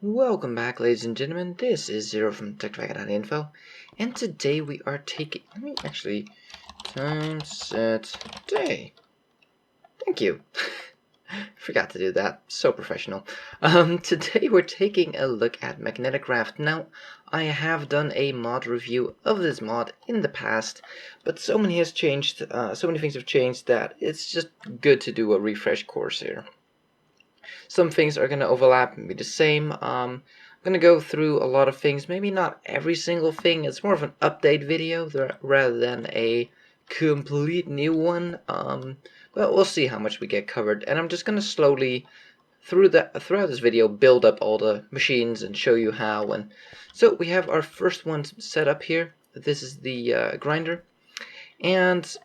Welcome back, ladies and gentlemen. This is Zero from TechDragon.info, and today we are taking. Let me actually time set day. Thank you. Forgot to do that. So professional. Today we're taking a look at Magneticraft. Now, I have done a mod review of this mod in the past, but so many things have changed that it's just good to do a refresh course here. Some things are going to overlap and be the same. I'm going to go through a lot of things, maybe not every single thing. It's more of an update video rather than a complete new one. But we'll see how much we get covered. And I'm just going to slowly, throughout this video, build up all the machines and show you how. And so we have our first one set up here. This is the grinder. And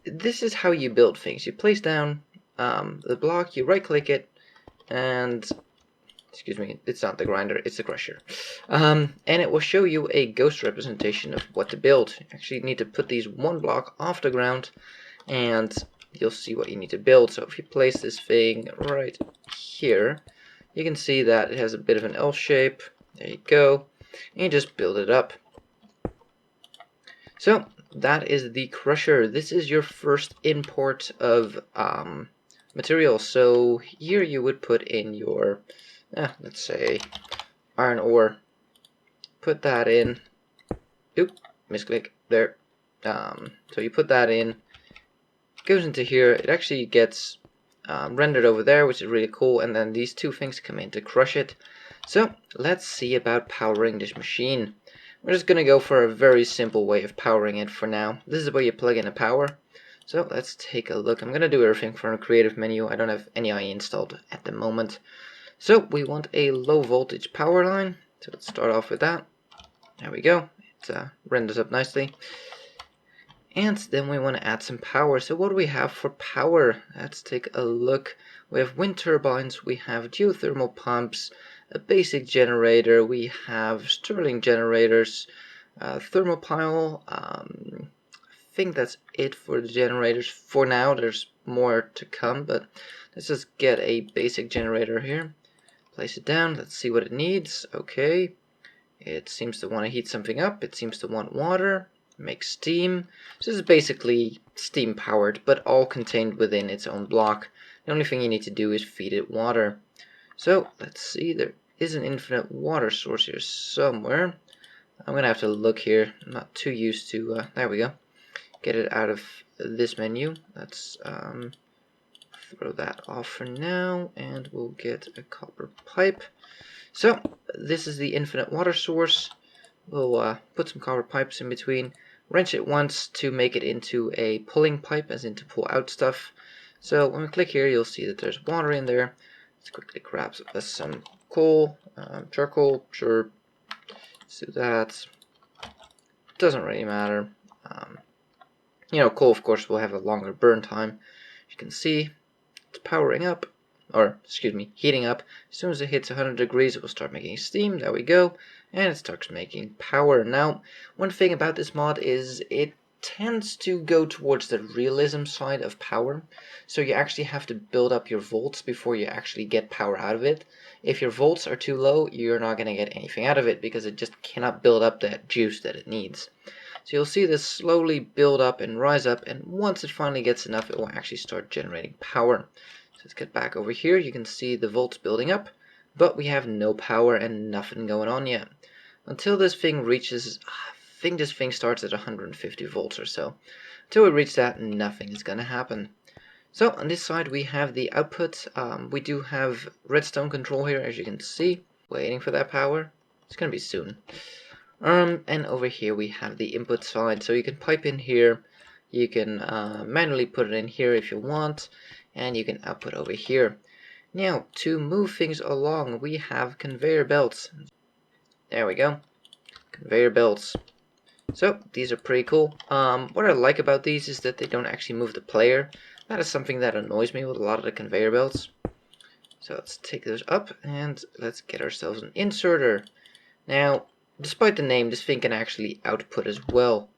this is how you build things. You place down the block, you right click it, and excuse me, it's not the grinder, it's the crusher, and it will show you a ghost representation of what to build. You actually need to put these one block off the ground and you'll see what you need to build. So if you place this thing right here, you can see that it has a bit of an L shape. There you go, and you just build it up. So that is the crusher. This is your first import of material. So here you would put in your, let's say, iron ore. Put that in. Oop, misclick there. So you put that in. It goes into here. It actually gets rendered over there, which is really cool. And then these two things come in to crush it. So let's see about powering this machine. We're just gonna go for a very simple way of powering it for now. This is where you plug in a power. So let's take a look. I'm going to do everything from a creative menu. I don't have any IE installed at the moment. So we want a low voltage power line. So let's start off with that. There we go. It renders up nicely. And then we want to add some power. So what do we have for power? Let's take a look. We have wind turbines. We have geothermal pumps. A basic generator. We have Stirling generators. Thermopile. I think that's it for the generators for now. There's more to come, but let's just get a basic generator here. Place it down. Let's see what it needs. Okay. It seems to want to heat something up. It seems to want water. Make steam. So this is basically steam powered, but all contained within its own block. The only thing you need to do is feed it water. So let's see. There is an infinite water source here somewhere. I'm going to have to look here. I'm not too used to... there we go. Get it out of this menu. Let's throw that off for now, and we'll get a copper pipe. So this is the infinite water source. We'll put some copper pipes in between, wrench it once to make it into a pulling pipe, as in to pull out stuff. So when we click here, you'll see that there's water in there. Let's quickly grab some coal, charcoal, sure. Let's do that. Doesn't really matter. Coal, of course, will have a longer burn time. You can see it's powering up, or excuse me, heating up. As soon as it hits 100 degrees, it will start making steam. There we go, and it starts making power. Now, one thing about this mod is it tends to go towards the realism side of power. So you actually have to build up your volts before you actually get power out of it. If your volts are too low, you're not going to get anything out of it because it just cannot build up that juice that it needs. So you'll see this slowly build up and rise up, and once it finally gets enough, it will actually start generating power. So let's get back over here. You can see the volts building up, but we have no power and nothing going on yet. Until this thing reaches, I think this thing starts at 150 volts or so. Until we reach that, nothing is going to happen. So on this side we have the output. We do have redstone control here, as you can see. Waiting for that power. It's going to be soon. And over here we have the input side, so you can pipe in here, you can manually put it in here if you want, and you can output over here. Now, to move things along, we have conveyor belts. There we go, conveyor belts. So, these are pretty cool. What I like about these is that they don't actually move the player. That is something that annoys me with a lot of the conveyor belts. So let's take those up, and let's get ourselves an inserter. Now, despite the name, this thing can actually output as well.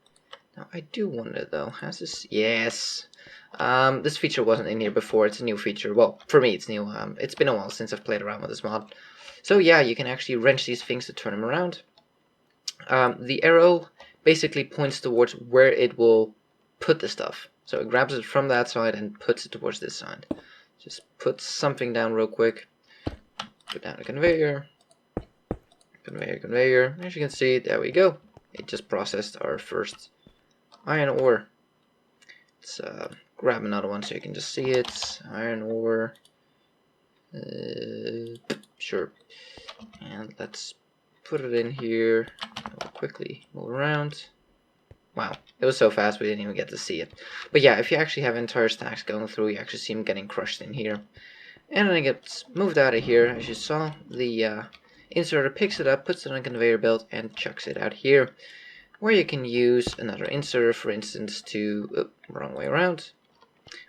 Now, I do wonder though, has this... Yes! This feature wasn't in here before. It's a new feature. Well, for me, it's new. It's been a while since I've played around with this mod. So yeah, you can actually wrench these things to turn them around. The arrow basically points towards where it will put the stuff. So it grabs it from that side and puts it towards this side. Just put something down real quick. Put down a conveyor. Conveyor. As you can see, there we go. It just processed our first iron ore. Let's grab another one so you can just see it. Iron ore. Sure. And let's put it in here. We'll quickly move around. Wow, it was so fast we didn't even get to see it. But yeah, if you actually have entire stacks going through, you actually see them getting crushed in here. And then it gets moved out of here. As you saw, the inserter picks it up, puts it on a conveyor belt, and chucks it out here, where you can use another inserter, for instance, to, wrong way around,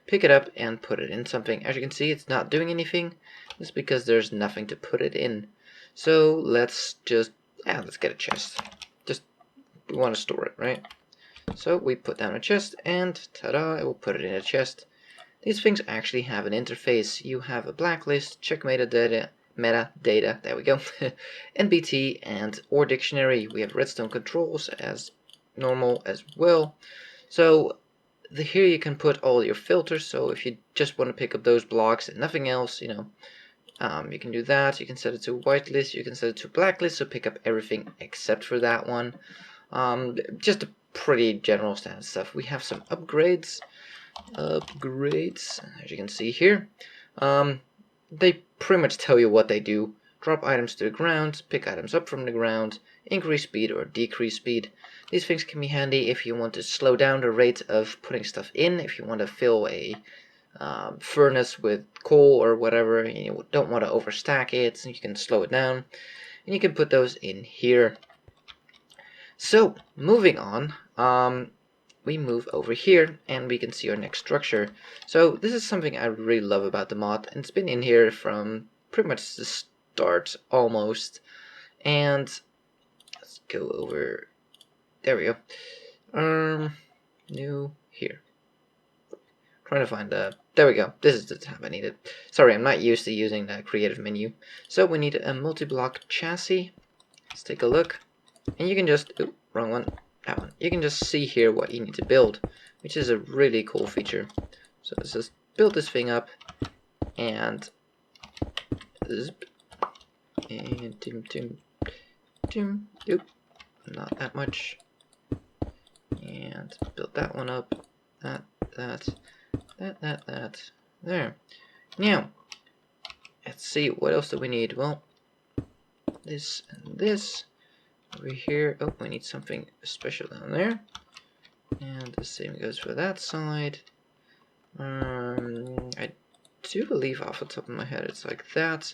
pick it up and put it in something. As you can see, it's not doing anything. It's because there's nothing to put it in. So let's just, let's get a chest. We want to store it, right? So we put down a chest, and ta-da, it will put it in a chest. These things actually have an interface. You have a blacklist, check metadata, there we go, NBT, and or dictionary. We have redstone controls as normal as well. So here you can put all your filters. So if you just want to pick up those blocks and nothing else, you can do that. You can set it to whitelist, you can set it to blacklist, so pick up everything except for that one. Just a pretty general standard stuff. We have some upgrades, as you can see here. They pretty much tell you what they do. Drop items to the ground, pick items up from the ground, increase speed or decrease speed. These things can be handy if you want to slow down the rate of putting stuff in, if you want to fill a furnace with coal or whatever, and you don't want to overstack it, so you can slow it down, and you can put those in here. So, moving on, we move over here, and we can see our next structure. So, this is something I really love about the mod, and it's been in here from pretty much the start, almost. And, let's go over, there we go, new, here. Trying to find there we go, this is the tab I needed. Sorry, I'm not used to using the creative menu. So, we need a multi-block chassis. Let's take a look. And you can just, wrong one, that one. You can just see here what you need to build, which is a really cool feature. So let's just build this thing up, and zip, and not that much, and build that one up, that, there. Now, let's see, what else do we need? Well, this and this. Over here, we need something special down there, and the same goes for that side. I do believe off the top of my head it's like that.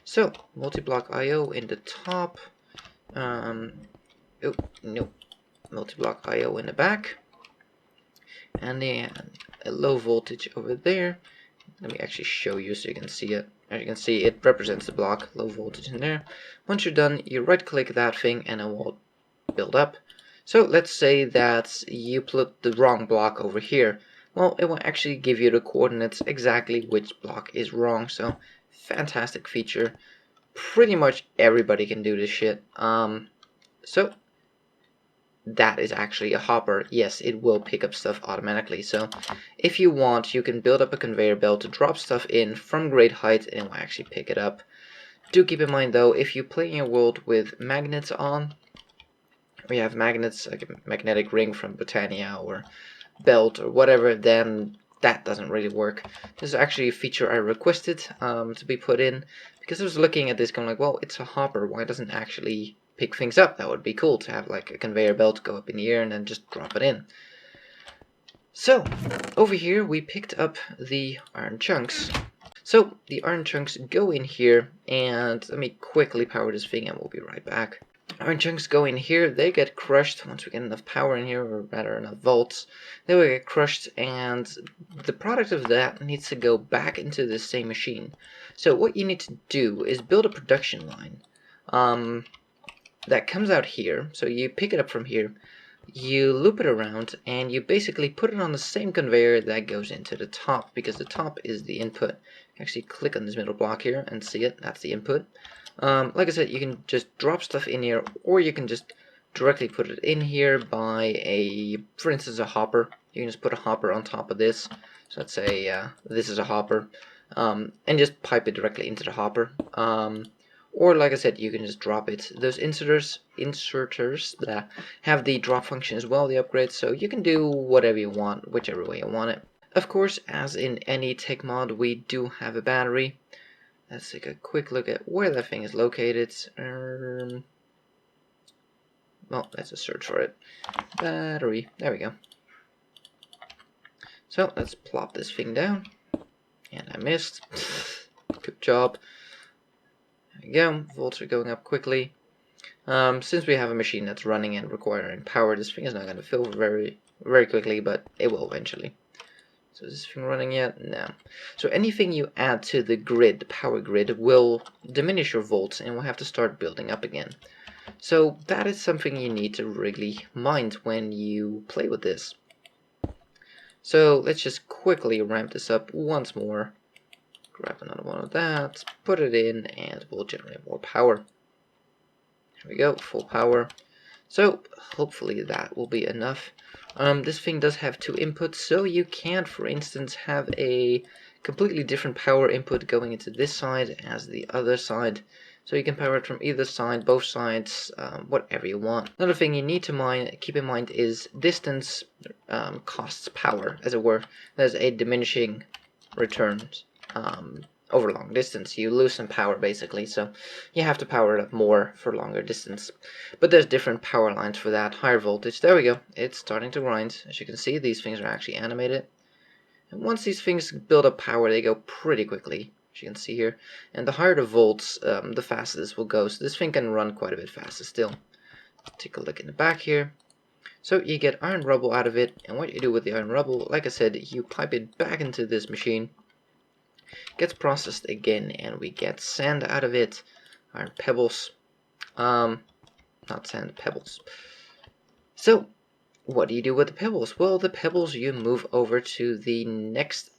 So multi-block IO in the top. No, multi-block IO in the back, and then a low voltage over there. Let me actually show you so you can see it. As you can see, it represents the block, low voltage in there. Once you're done, you right click that thing and it will build up. So let's say that you put the wrong block over here. Well, it will actually give you the coordinates exactly which block is wrong. So fantastic feature. Pretty much everybody can do this shit. So that is actually a hopper. Yes, it will pick up stuff automatically. So if you want, you can build up a conveyor belt to drop stuff in from great height, and it will actually pick it up. Do keep in mind though, if you play in a world with magnets on, or you have magnets like a magnetic ring from Britannia or belt or whatever, then that doesn't really work. This is actually a feature I requested to be put in, because I was looking at this going like, well, it's a hopper, why doesn't it actually pick things up? That would be cool to have like a conveyor belt go up in the air and then just drop it in. So over here we picked up the iron chunks. So the iron chunks go in here, and let me quickly power this thing and we'll be right back. Iron chunks go in here, they get crushed once we get enough power in here, or rather enough volts. They will get crushed, and the product of that needs to go back into the same machine. So what you need to do is build a production line that comes out here. So you pick it up from here, you loop it around and you basically put it on the same conveyor that goes into the top, because the top is the input. Actually click on this middle block here and see it, that's the input. Like I said, you can just drop stuff in here, or you can just directly put it in here by for instance, a hopper. You can just put a hopper on top of this. So let's say this is a hopper, and just pipe it directly into the hopper. Or like I said, you can just drop it. Those inserters that have the drop function as well, the upgrade, so you can do whatever you want, whichever way you want it. Of course, as in any tech mod, we do have a battery. Let's take a quick look at where that thing is located. Well, let's just search for it. Battery, there we go. So let's plop this thing down. And I missed. Good job. There we go. Volts are going up quickly. Since we have a machine that's running and requiring power, this thing is not going to fill very quickly, but it will eventually. So is this thing running yet? No. So anything you add to the grid, the power grid, will diminish your volts and will have to start building up again. So that is something you need to really mind when you play with this. So let's just quickly ramp this up once more. Grab another one of that, put it in, and we'll generate more power. There we go, full power. So hopefully that will be enough. This thing does have two inputs, so you can, for instance, have a completely different power input going into this side as the other side. So you can power it from either side, both sides, whatever you want. Another thing you need to keep in mind is distance costs power, as it were. There's a diminishing returns over long distance. You lose some power basically, so you have to power it up more for longer distance. But there's different power lines for that. Higher voltage, there we go, it's starting to grind. As you can see, these things are actually animated, and once these things build up power, they go pretty quickly, as you can see here. And the higher the volts, the faster this will go, so this thing can run quite a bit faster still. Take a look in the back here. So you get iron rubble out of it, and what you do with the iron rubble, like I said, you pipe it back into this machine, gets processed again, and we get sand out of it. Iron pebbles. Not sand, pebbles. So, what do you do with the pebbles? Well, the pebbles you move over to the next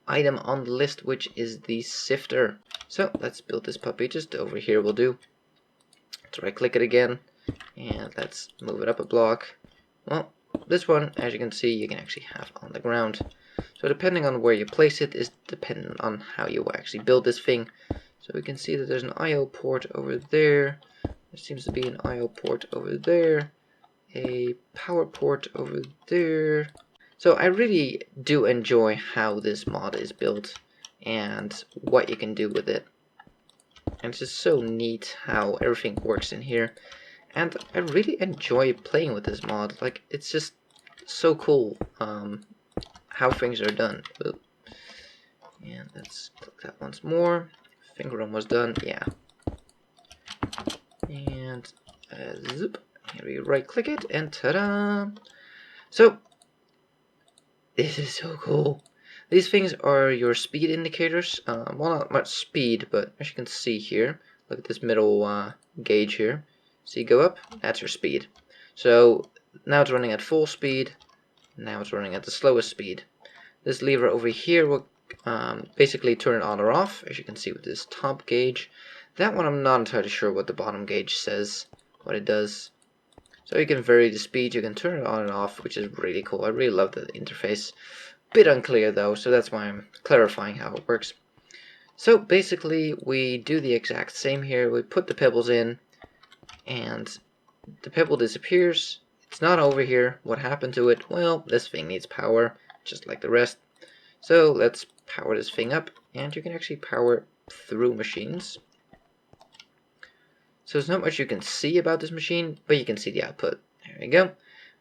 item on the list, which is the sifter. So, let's build this puppy. Just over here will do. Let's right click it again, and let's move it up a block. Well, this one, as you can see, you can actually have on the ground. So depending on where you place it is dependent on how you actually build this thing. So we can see that there's an I/O port over there. There seems to be an I/O port over there. A power port over there. So I really do enjoy how this mod is built and what you can do with it. And it's just so neat how everything works in here. And I really enjoy playing with this mod. Like, it's just so cool. How things are done. And let's click that once more. Finger almost done. Yeah. And zoop. Here we right click it and ta-da! So this is so cool. These things are your speed indicators. Well, not much speed, but as you can see here, look at this middle gauge here. See, go up. That's your speed. So now it's running at full speed. Now it's running at the slowest speed. This lever over here will basically turn it on or off, as you can see with this top gauge. That one I'm not entirely sure what the bottom gauge says, what it does. So you can vary the speed, you can turn it on and off, which is really cool. I really love the interface. Bit unclear though, so that's why I'm clarifying how it works. So basically we do the exact same here. We put the pebbles in, and the pebble disappears. It's not over here. What happened to it? Well, this thing needs power, just like the rest. So let's power this thing up, and you can actually power it through machines. So there's not much you can see about this machine, but you can see the output. There we go.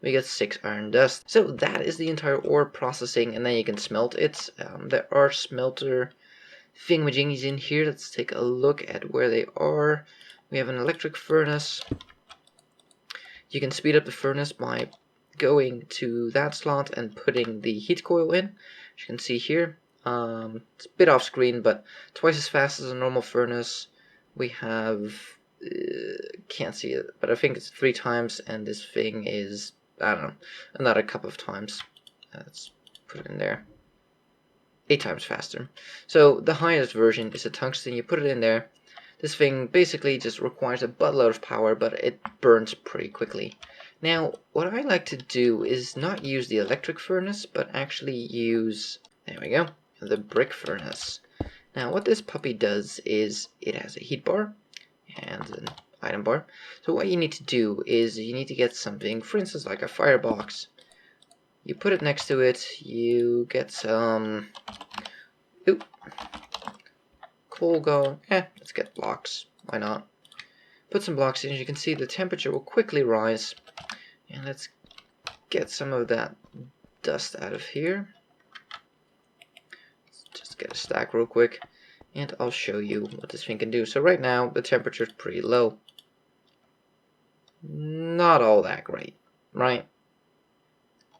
We get 6 iron dust. So that is the entire ore processing, and then you can smelt it. There are smelter thingamajiggies in here. Let's take a look at where they are. We have an electric furnace. You can speed up the furnace by going to that slot and putting the heat coil in. As you can see here, it's a bit off screen, but twice as fast as a normal furnace. We have, can't see it, but I think it's 3 times, and this thing is I don't know, another couple of times. Let's put it in there. 8 times faster. So the highest version is a tungsten. You put it in there. This thing basically just requires a buttload of power, but it burns pretty quickly. Now, what I like to do is not use the electric furnace, but actually use, there we go, the brick furnace. Now, what this puppy does is it has a heat bar and an item bar. So what you need to do is you need to get something, for instance, like a firebox. You put it next to it, you get some coal going. Let's get blocks. Why not? Put some blocks in. As you can see, the temperature will quickly rise. And let's get some of that dust out of here. Let's just get a stack real quick. And I'll show you what this thing can do. So right now, the temperature is pretty low. Not all that great, right?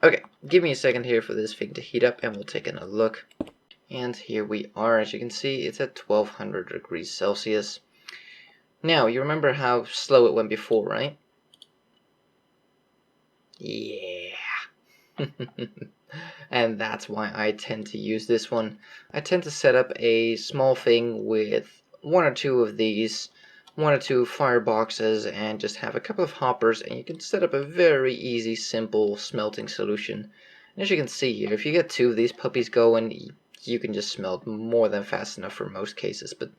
Okay, give me a second here for this thing to heat up and we'll take another look. And here we are. As you can see, it's at 1200 degrees Celsius. Now, you remember how slow it went before, right? Yeah. And that's why I tend to use this one. I tend to set up a small thing with 1 or 2 of these, 1 or 2 fireboxes, and just have a couple of hoppers, and you can set up a very easy, simple smelting solution. And as you can see here, if you get 2 of these puppies going, you can just smelt more than fast enough for most cases, but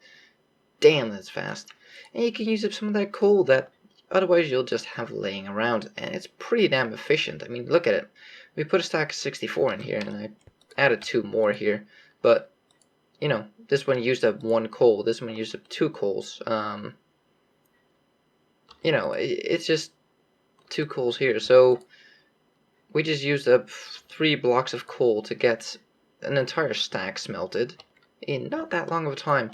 damn, that's fast. And you can use up some of that coal that otherwise you'll just have laying around, and it's pretty damn efficient. I mean, look at it. We put a stack of 64 in here, and I added 2 more here, but, you know, this one used up 1 coal, this one used up 2 coals. You know, it's just 2 coals here, so we just used up 3 blocks of coal to get an entire stack smelted in not that long of a time.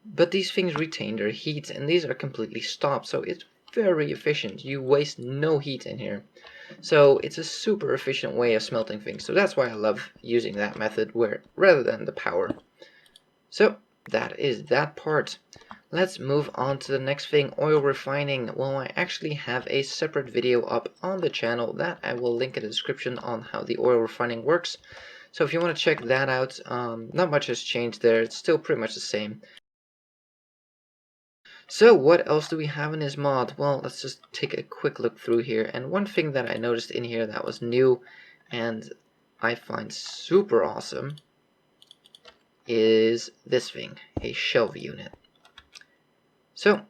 But these things retain their heat, and these are completely stopped, so it's very efficient. You waste no heat in here. So it's a super efficient way of smelting things. So that's why I love using that method rather than the power. So that is that part. Let's move on to the next thing, oil refining. Well, I actually have a separate video up on the channel that I will link in the description on how the oil refining works. So if you want to check that out, not much has changed there. It's still pretty much the same. So what else do we have in this mod? Well, let's just take a quick look through here. And one thing that I noticed in here that was new and I find super awesome is this thing, a shelf unit. So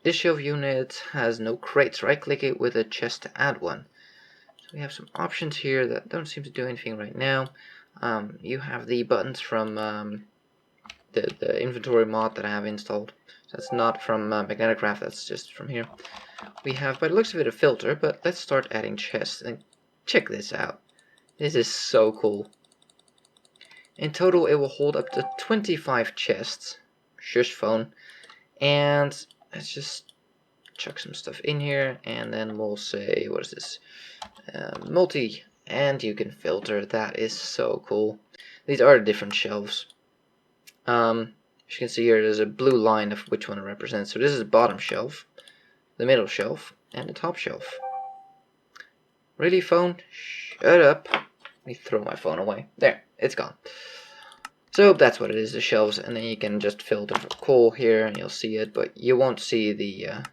this shelf unit has no crates. Right click it with a chest to add one. So we have some options here that don't seem to do anything right now. You have the buttons from the inventory mod that I have installed. So that's not from Magneticraft, that's just from here. We have, by the looks of it, a filter, but let's start adding chests. And check this out. This is so cool. In total, it will hold up to 25 chests. Shush phone. And let's just chuck some stuff in here, and then we'll say, what is this? Multi, and you can filter. That is so cool. These are different shelves. As you can see here, there's a blue line of which one it represents. So this is the bottom shelf, the middle shelf, and the top shelf. Really, phone? Shut up. Let me throw my phone away. There, it's gone. So that's what it is, the shelves, and then you can just filter for coal here, and you'll see it, but you won't see the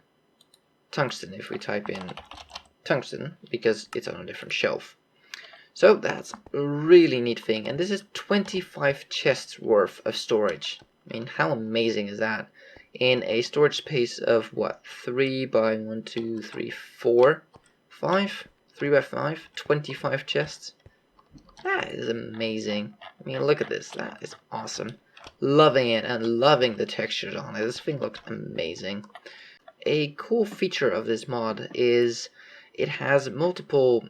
tungsten if we type in tungsten, because it's on a different shelf. So that's a really neat thing, and this is 25 chests worth of storage. I mean, how amazing is that? In a storage space of what? 3 by 1, 2, 3, 4, 5? 3 by 5? 25 chests? That is amazing. I mean, look at this. That is awesome. Loving it and loving the textures on it. This thing looks amazing. A cool feature of this mod is it has multiple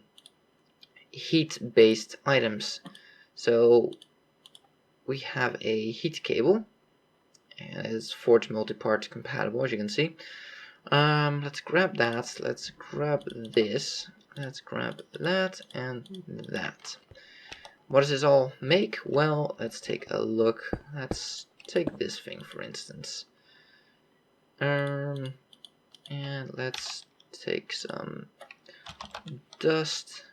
heat-based items. So we have a heat cable, and it's forge multi-part compatible, as you can see. Let's grab that. Let's grab this. Let's grab that and that. What does this all make? Well, let's take a look. Let's take this thing, for instance. And let's take some dust.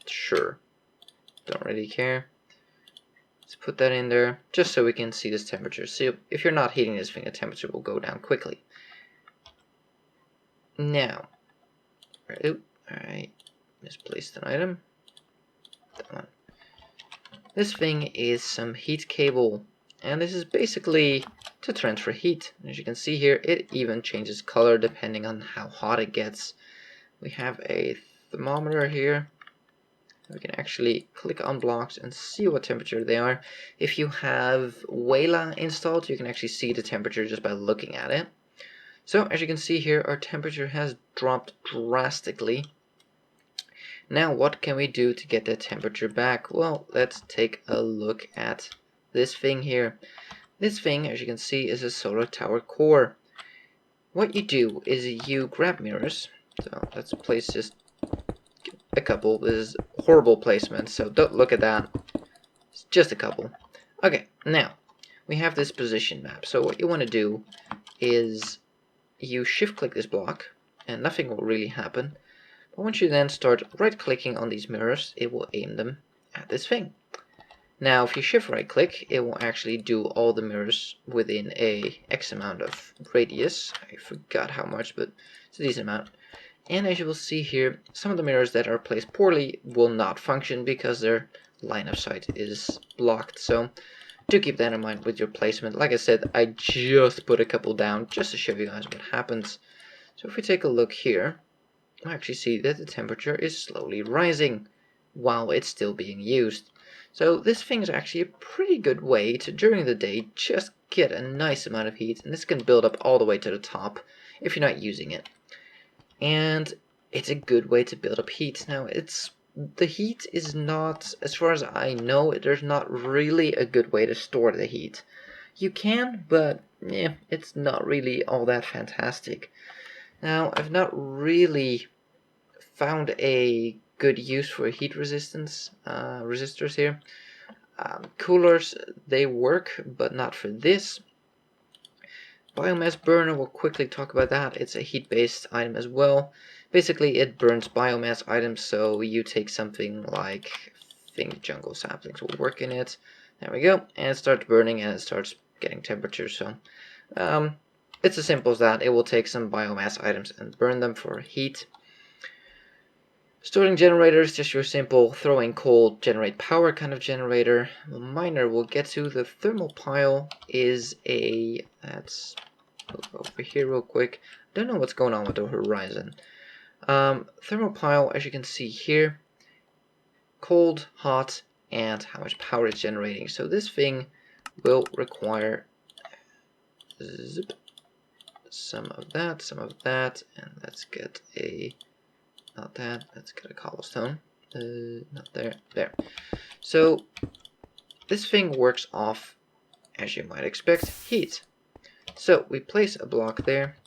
Sure, don't really care. Let's put that in there just so we can see this temperature. See, if you're not heating this thing, the temperature will go down quickly. Now, alright, misplaced an item. That one. This thing is some heat cable, and this is basically to transfer heat. As you can see here, it even changes color depending on how hot it gets. We have a thermometer here. We can actually click on blocks and see what temperature they are. If you have Wayla installed, you can actually see the temperature just by looking at it. So as you can see here, our temperature has dropped drastically. Now what can we do to get the temperature back? Well, let's take a look at this thing here. This thing, as you can see, is a solar tower core. What you do is you grab mirrors. So let's place just a couple. This is horrible placement, so don't look at that. It's just a couple. Okay, now we have this position map. So what you want to do is you shift click this block and nothing will really happen. But once you then start right clicking on these mirrors, it will aim them at this thing. Now if you shift right click, it will actually do all the mirrors within a X amount of radius. I forgot how much, but it's a decent amount. And as you will see here, some of the mirrors that are placed poorly will not function because their line of sight is blocked. So do keep that in mind with your placement. Like I said, I just put a couple down just to show you guys what happens. So if we take a look here, we actually see that the temperature is slowly rising while it's still being used. So this thing is actually a pretty good way to, during the day, just get a nice amount of heat. And this can build up all the way to the top if you're not using it. And it's a good way to build up heat. Now, the heat is not, as far as I know, there's not really a good way to store the heat. You can, but yeah, it's not really all that fantastic. Now, I've not really found a good use for heat resistance resistors here. Coolers, they work, but not for this. Biomass burner, we'll quickly talk about that. It's a heat-based item as well. Basically, it burns biomass items, so you take something like, I think jungle saplings will work in it. There we go, and it starts burning and it starts getting temperature. So it's as simple as that. It will take some biomass items and burn them for heat. Storing generators, just your simple throw in coal, generate power kind of generator. The miner we'll get to. The thermal pile is a, let's move over here real quick. Don't know what's going on with the horizon. Thermal pile, as you can see here, cold, hot, and how much power it's generating. So this thing will require some of that, and let's get a, not that, let's get a cobblestone. Not there, there. So this thing works off, as you might expect, heat. So we place a block there,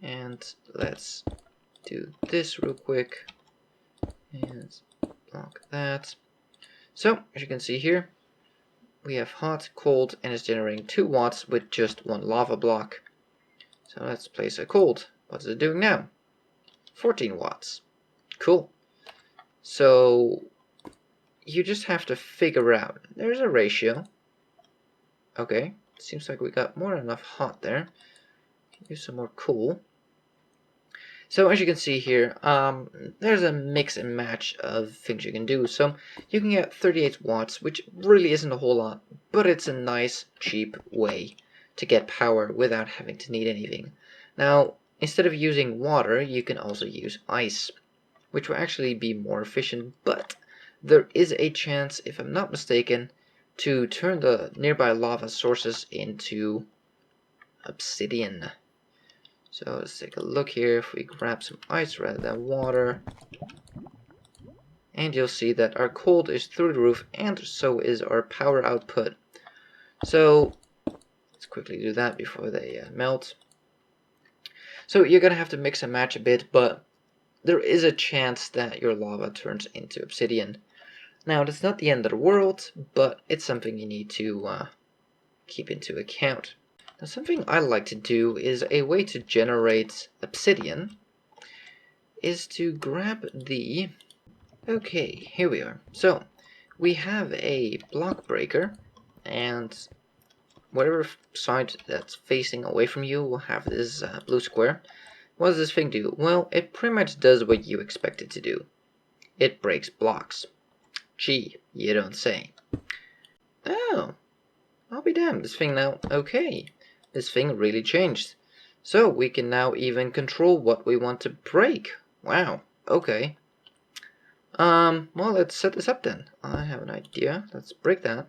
and let's do this real quick, and block that. So as you can see here, we have hot, cold, and it's generating 2 watts with just one lava block. So let's place a cold. What's it doing now? 14 watts. Cool. So you just have to figure out, there's a ratio. Okay, seems like we got more than enough hot there. Use some more cool. So as you can see here, there's a mix and match of things you can do. So you can get 38 watts, which really isn't a whole lot, but it's a nice, cheap way to get power without having to need anything. Now, instead of using water, you can also use ice, which will actually be more efficient, but there is a chance, if I'm not mistaken, to turn the nearby lava sources into obsidian. So let's take a look here. If we grab some ice rather than water, and you'll see that our cold is through the roof, and so is our power output. So let's quickly do that before they melt. So you're gonna have to mix and match a bit, but there is a chance that your lava turns into obsidian. Now that's not the end of the world, but it's something you need to keep into account. Now something I like to do is a way to generate obsidian is to grab the... Okay, here we are. So, we have a block breaker, and whatever side that's facing away from you will have this blue square. What does this thing do? Well, it pretty much does what you expect it to do. It breaks blocks. Gee, you don't say. Oh, I'll be damned. This thing now, okay. This thing really changed. So we can now even control what we want to break. Wow, okay. Well, let's set this up then. I have an idea. Let's break that.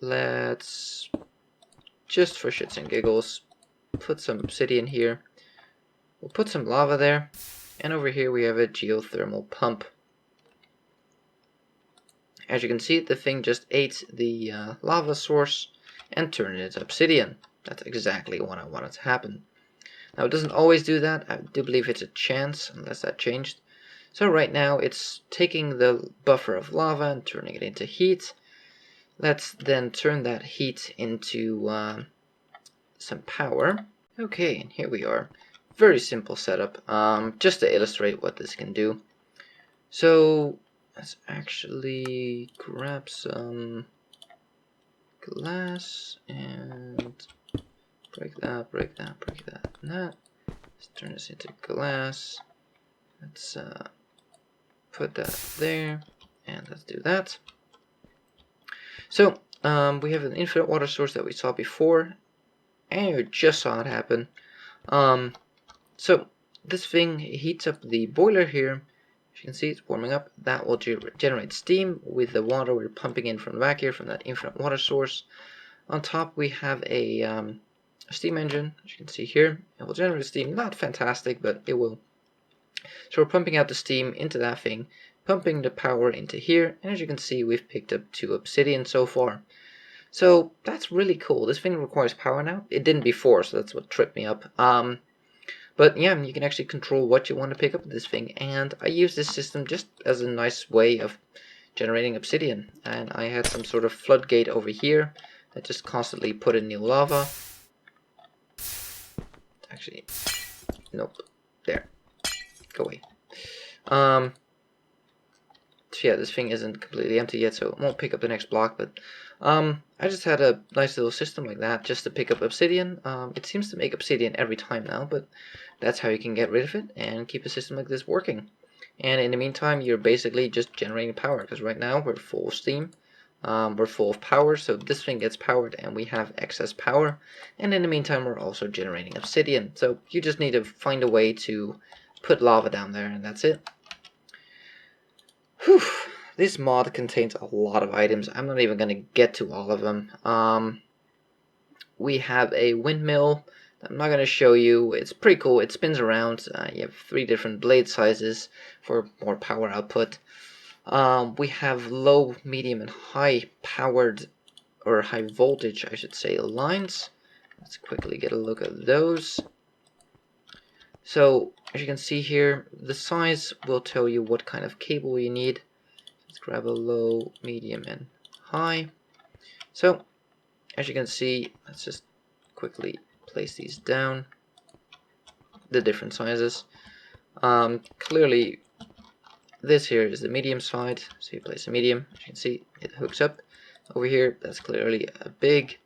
Let's, just for shits and giggles, put some obsidian here. We'll put some lava there. And over here we have a geothermal pump. As you can see, the thing just ate the lava source and turned it into obsidian. That's exactly what I wanted to happen. Now, it doesn't always do that. I do believe it's a chance, unless that changed. So right now, it's taking the buffer of lava and turning it into heat. Let's then turn that heat into some power. Okay, and here we are. Very simple setup, just to illustrate what this can do. So, let's actually grab some glass and break that, break that, break that, and that. Let's turn this into glass. Let's put that there, and let's do that. So, we have an infinite water source that we saw before, and you just saw it happen. So, this thing heats up the boiler here. As you can see, it's warming up. That will generate steam with the water we're pumping in from the back here, from that infinite water source. On top, we have a steam engine, as you can see here. It will generate steam. Not fantastic, but it will. So we're pumping out the steam into that thing, pumping the power into here, and as you can see, we've picked up 2 obsidian so far. So that's really cool. This thing requires power now. It didn't before, so that's what tripped me up. But yeah, you can actually control what you want to pick up with this thing, and I use this system just as a nice way of generating obsidian. And I had some sort of floodgate over here that just constantly put in new lava. Actually, nope. There. Go away. So yeah, this thing isn't completely empty yet, so it won't pick up the next block, but I just had a nice little system like that just to pick up obsidian. It seems to make obsidian every time now, but that's how you can get rid of it and keep a system like this working. And in the meantime, you're basically just generating power, because right now we're full of steam, we're full of power, so this thing gets powered and we have excess power, and in the meantime we're also generating obsidian. So you just need to find a way to put lava down there, and that's it. Whew. This mod contains a lot of items. I'm not even going to get to all of them. We have a windmill that I'm not going to show you. It's pretty cool. It spins around. You have 3 different blade sizes for more power output. We have low, medium, and high powered, or high voltage, I should say, lines. Let's quickly get a look at those. So, as you can see here, the size will tell you what kind of cable you need. Let's grab a low, medium, and high. So, as you can see, let's just quickly place these down. The different sizes. Clearly, this here is the medium side. So you place a medium. As you can see, it hooks up. Over here, that's clearly a big.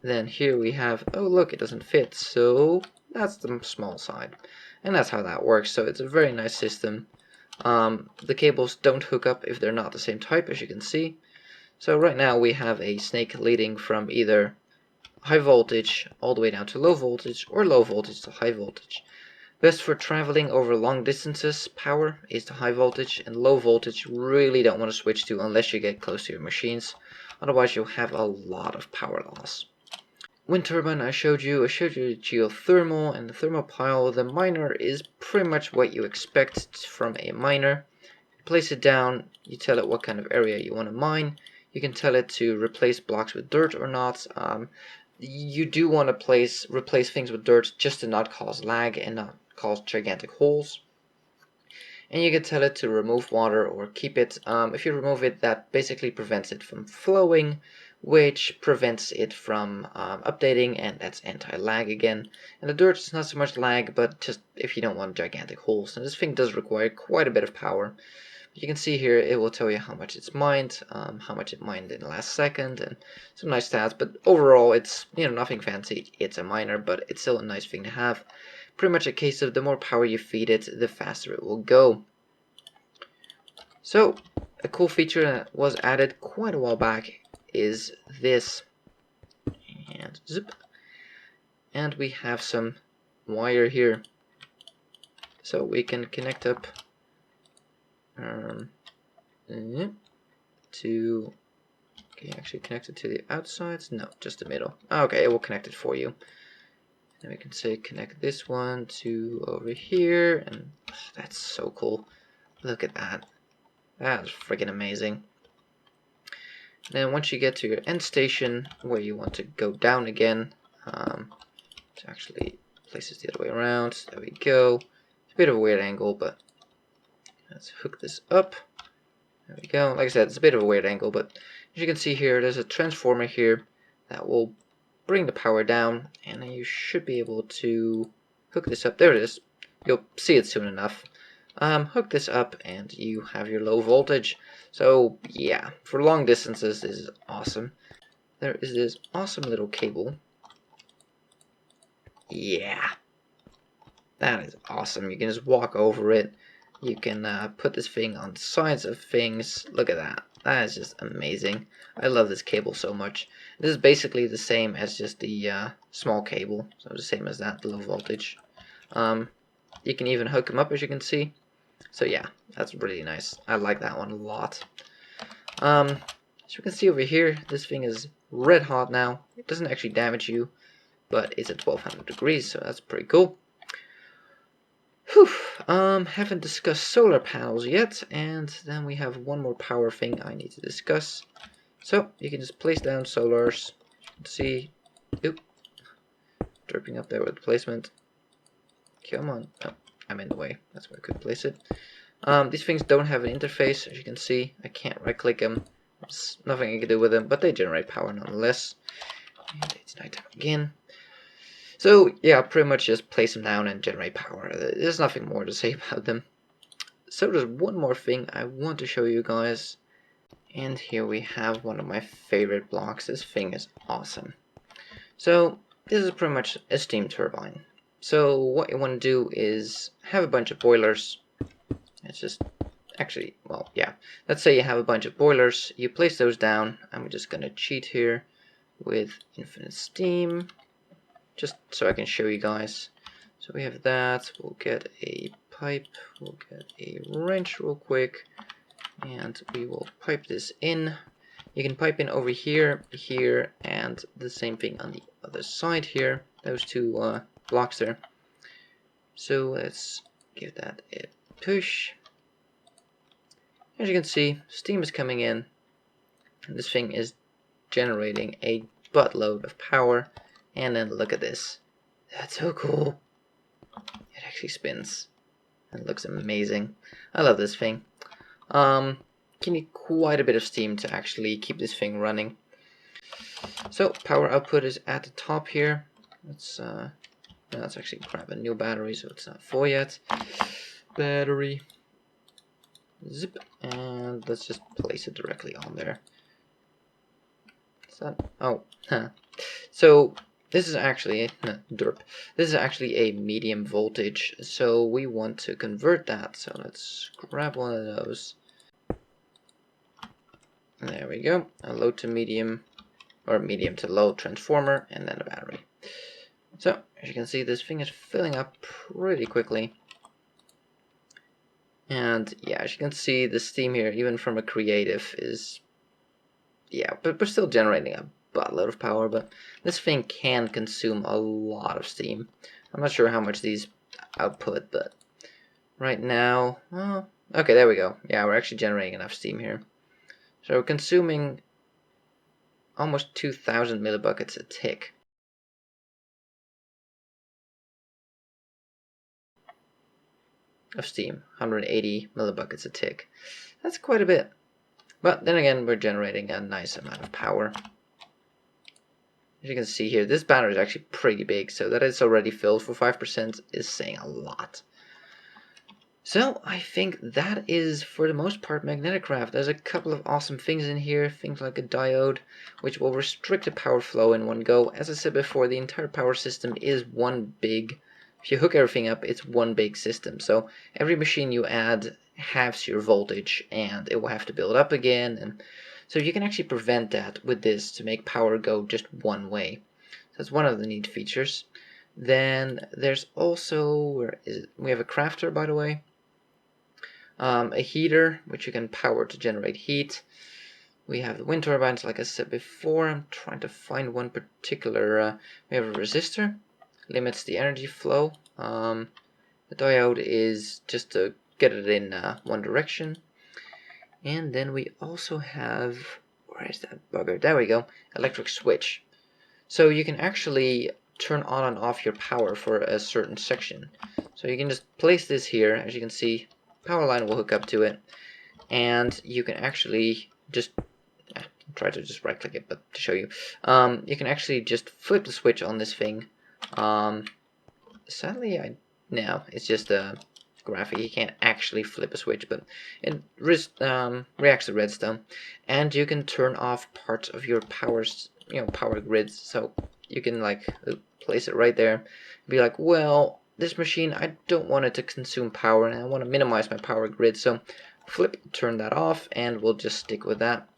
Then here we have, oh look, it doesn't fit. So that's the small side. And that's how that works. So it's a very nice system. The cables don't hook up if they're not the same type, as you can see. So right now we have a snake leading from either high voltage all the way down to low voltage, or low voltage to high voltage. Best for traveling over long distances, power is the high voltage, and low voltage you really don't want to switch to unless you get close to your machines. Otherwise you'll have a lot of power loss. Wind turbine I showed you geothermal and the thermal pile. The miner is pretty much what you expect from a miner. You place it down, you tell it what kind of area you want to mine. You can tell it to replace blocks with dirt or not. You do want to replace things with dirt just to not cause lag and not cause gigantic holes. And you can tell it to remove water or keep it. If you remove it, that basically prevents it from flowing, which prevents it from updating, and that's anti-lag again. And the dirt is not so much lag, but just if you don't want gigantic holes. And this thing does require quite a bit of power. You can see here it will tell you how much it's mined, how much it mined in the last second, and some nice stats. But overall, it's nothing fancy. It's a miner, but it's still a nice thing to have. Pretty much a case of the more power you feed it, the faster it will go. So a cool feature that was added quite a while back is this, and zip, and we have some wire here, so we can connect up to, can you actually connect it to the outsides? No, just the middle. Okay, it will connect it for you. And we can say connect this one to over here, and that's so cool. Look at that. That's freaking amazing. Then once you get to your end station where you want to go down again, to actually place this the other way around. There we go. It's a bit of a weird angle, but let's hook this up. There we go. Like I said, it's a bit of a weird angle, but as you can see here, there's a transformer here that will bring the power down, and then you should be able to hook this up. There it is. You'll see it soon enough. Hook this up, and you have your low voltage. So yeah, for long distances, this is awesome. There is this awesome little cable. Yeah, that is awesome. You can just walk over it. You can put this thing on the sides of things. Look at that. That is just amazing. I love this cable so much. This is basically the same as just the small cable. So the same as that, the low voltage. You can even hook them up, as you can see. So yeah, that's really nice. I like that one a lot. As you can see over here, this thing is red hot now. It doesn't actually damage you, but it's at 1200 degrees, so that's pretty cool. Whew. Haven't discussed solar panels yet, and then we have one more power thing I need to discuss. So you can just place down solars. Let's see, oop, dripping up there with placement. Come on, oh, I'm in the way. That's where I couldn't place it. These things don't have an interface, as you can see. I can't right-click them. There's nothing I can do with them, but they generate power nonetheless. And it's nighttime again. So yeah, pretty much just place them down and generate power. There's nothing more to say about them. So there's one more thing I want to show you guys. And here we have one of my favorite blocks. This thing is awesome. So this is pretty much a steam turbine. So what you want to do is have a bunch of boilers. It's just actually, well, yeah. Let's say you have a bunch of boilers. You place those down. I'm just going to cheat here with infinite steam, just so I can show you guys. So we have that. We'll get a pipe. We'll get a wrench real quick, and we will pipe this in. You can pipe in over here, here, and the same thing on the other side here. Those two blocks there. So let's give that a push. As you can see, steam is coming in, and this thing is generating a buttload of power. And then look at this. That's so cool. It actually spins. It looks amazing. I love this thing. You need quite a bit of steam to actually keep this thing running. So power output is at the top here. Let's actually grab a new battery so it's not full yet. Battery. Zip. And let's just place it directly on there. Is that? Oh. Huh. So this is actually derp. This is actually a medium voltage, so we want to convert that. So let's grab one of those. There we go. A low to medium, or medium to low transformer, and then a battery. So as you can see, this thing is filling up pretty quickly. And yeah, as you can see, the steam here, even from a creative, is, yeah, but we're still generating a buttload of power, but this thing can consume a lot of steam. I'm not sure how much these output, but right now, well, okay, there we go. Yeah, we're actually generating enough steam here. So we're consuming almost 2,000 millibuckets a tick. Of steam, 180 millibuckets a tick. That's quite a bit. But then again, we're generating a nice amount of power. As you can see here, this banner is actually pretty big, so that it's already filled for 5% is saying a lot. So I think that is, for the most part, Magneticraft. There's a couple of awesome things in here, things like a diode, which will restrict the power flow in one go. As I said before, the entire power system is one big, if you hook everything up, it's one big system. So every machine you add halves your voltage, and it will have to build up again. And so you can actually prevent that with this to make power go just one way. That's one of the neat features. Then there's also, where is it? We have a crafter, by the way. A heater, which you can power to generate heat. We have the wind turbines, like I said before. I'm trying to find one particular. We have a resistor, limits the energy flow. The diode is just to get it in one direction. And then we also have, where is that bugger? There we go, electric switch. So you can actually turn on and off your power for a certain section. So you can just place this here, as you can see. Power line will hook up to it, and you can actually just try to just right click it, but to show you, you can actually just flip the switch on this thing. Sadly, no, it's just a graphic. You can't actually flip a switch, but it reacts to redstone, and you can turn off parts of your power grids. So you can like place it right there, be like, well, this machine, I don't want it to consume power, and I want to minimize my power grid, so flip, turn that off, and we'll just stick with that.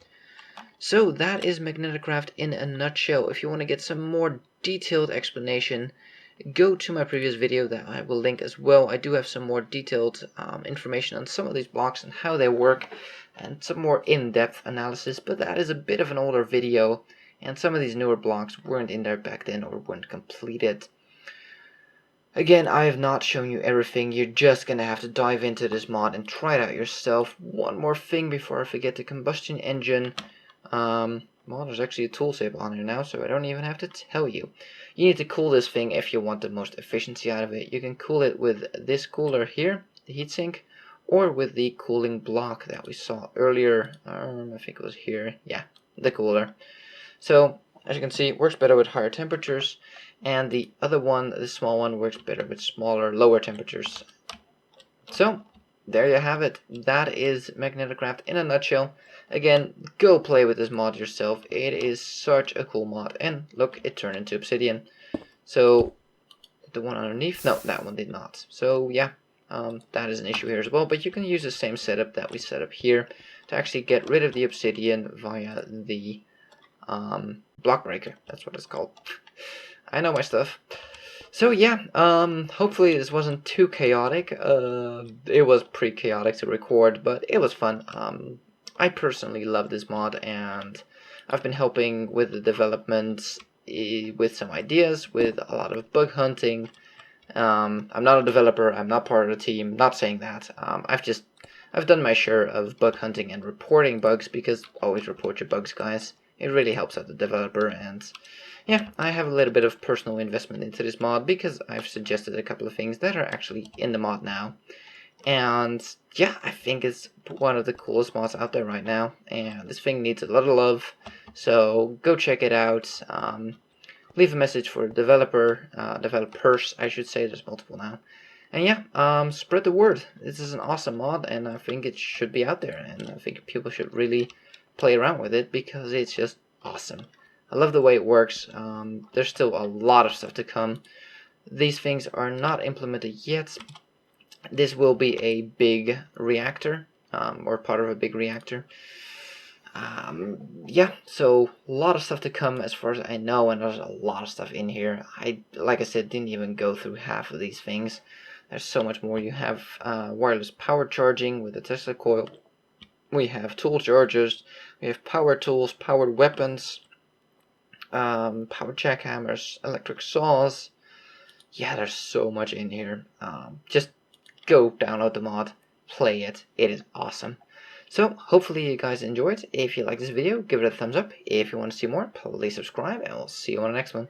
So that is Magneticraft in a nutshell. If you want to get some more detailed explanation, go to my previous video that I will link as well. I do have some more detailed information on some of these blocks and how they work, and some more in-depth analysis, but that is a bit of an older video, and some of these newer blocks weren't in there back then or weren't completed. Again, I have not shown you everything. You're just going to have to dive into this mod and try it out yourself. One more thing before I forget, the combustion engine. Well, there's actually a tooltip on here now, so I don't even have to tell you. You need to cool this thing if you want the most efficiency out of it. You can cool it with this cooler here, the heatsink, or with the cooling block that we saw earlier. I think it was here. Yeah, the cooler. So, as you can see, it works better with higher temperatures. And the other one, the small one, works better with lower temperatures. So, there you have it. That is Magneticraft in a nutshell. Again, go play with this mod yourself. It is such a cool mod. And look, it turned into obsidian. So, the one underneath, no, that one did not. So, yeah, that is an issue here as well. But you can use the same setup that we set up here to actually get rid of the obsidian via the block breaker. That's what it's called. I know my stuff. So yeah, hopefully this wasn't too chaotic. It was pretty chaotic to record, but it was fun. I personally love this mod, and I've been helping with the development with some ideas, with a lot of bug hunting. I'm not a developer, I'm not part of the team, not saying that. I've done my share of bug hunting and reporting bugs, because always report your bugs, guys. It really helps out the developer, and yeah, I have a little bit of personal investment into this mod because I've suggested a couple of things that are actually in the mod now. And yeah, I think it's one of the coolest mods out there right now, and this thing needs a lot of love, so go check it out. Leave a message for developers, I should say, there's multiple now. And yeah, spread the word. This is an awesome mod, and I think it should be out there, and I think people should really play around with it because it's just awesome. I love the way it works. There's still a lot of stuff to come. These things are not implemented yet. This will be a big reactor, or part of a big reactor. Yeah, so a lot of stuff to come as far as I know, and there's a lot of stuff in here. Like I said, didn't even go through half of these things. There's so much more. You have wireless power charging with a Tesla coil. We have tool chargers. We have power tools, powered weapons, power jackhammers, electric saws. Yeah, there's so much in here. Just go download the mod, play it. It is awesome. So hopefully you guys enjoyed. If you like this video, give it a thumbs up. If you want to see more, please subscribe, and we'll see you on the next one.